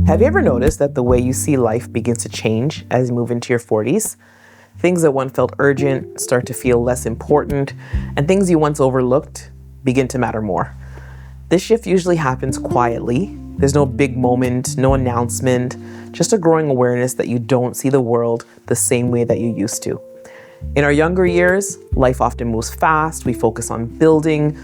Have you ever noticed that the way you see life begins to change as you move into your 40s? Things that once felt urgent start to feel less important, and things you once overlooked begin to matter more. This shift usually happens quietly. There's no big moment, no announcement, just a growing awareness that you don't see the world the same way that you used to. In our younger years, life often moves fast. We focus on building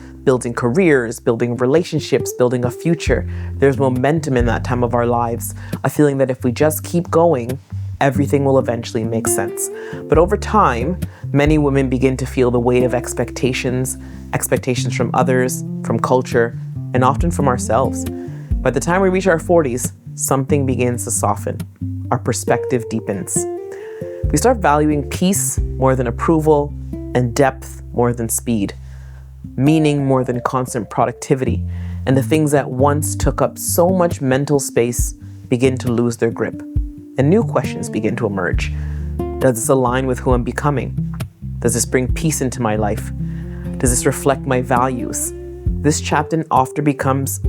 careers, building relationships, building a future. There's momentum in that time of our lives, a feeling that if we just keep going, everything will eventually make sense. But over time, many women begin to feel the weight of expectations from others, from culture, and often from ourselves. By the time we reach our 40s, something begins to soften. Our perspective deepens. We start valuing peace more than approval and depth more than speed, meaning more than constant productivity, and the things that once took up so much mental space begin to lose their grip, and new questions begin to emerge. Does this align with who I'm becoming? Does this bring peace into my life? Does this reflect my values? This chapter often becomes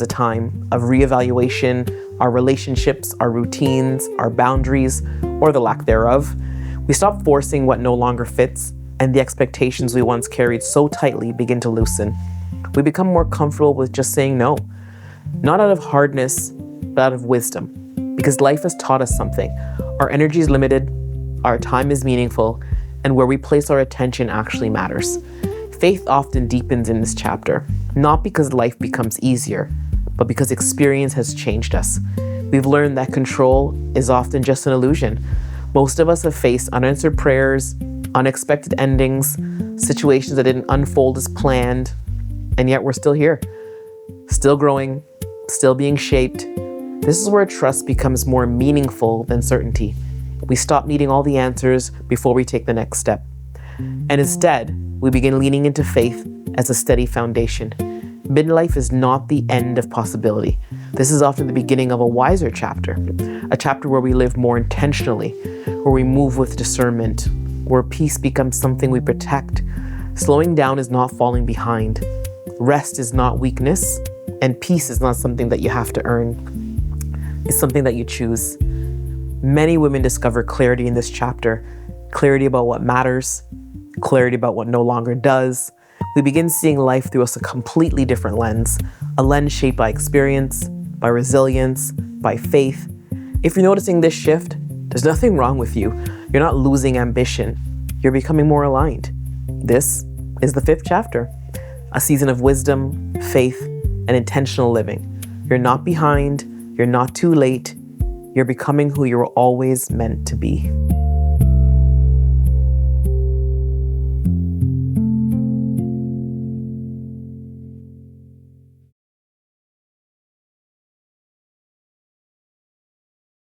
a time of reevaluation, our relationships, our routines, our boundaries, or the lack thereof. We stop forcing what no longer fits, and the expectations we once carried so tightly begin to loosen. We become more comfortable with just saying no, not out of hardness, but out of wisdom, because life has taught us something. Our energy is limited, our time is meaningful, and where we place our attention actually matters. Faith often deepens in this chapter, not because life becomes easier, but because experience has changed us. We've learned that control is often just an illusion. Most of us have faced unanswered prayers, unexpected endings, situations that didn't unfold as planned, and yet we're still here, still growing, still being shaped. This is where trust becomes more meaningful than certainty. We stop needing all the answers before we take the next step. And instead, we begin leaning into faith as a steady foundation. Midlife is not the end of possibility. This is often the beginning of a wiser chapter, a chapter where we live more intentionally, where we move with discernment, where peace becomes something we protect. Slowing down is not falling behind. Rest is not weakness, and peace is not something that you have to earn. It's something that you choose. Many women discover clarity in this chapter, clarity about what matters, clarity about what no longer does. We begin seeing life through a completely different lens, a lens shaped by experience, by resilience, by faith. If you're noticing this shift, there's nothing wrong with you. You're not losing ambition. You're becoming more aligned. This is the 5th chapter, a season of wisdom, faith, and intentional living. You're not behind. You're not too late. You're becoming who you were always meant to be.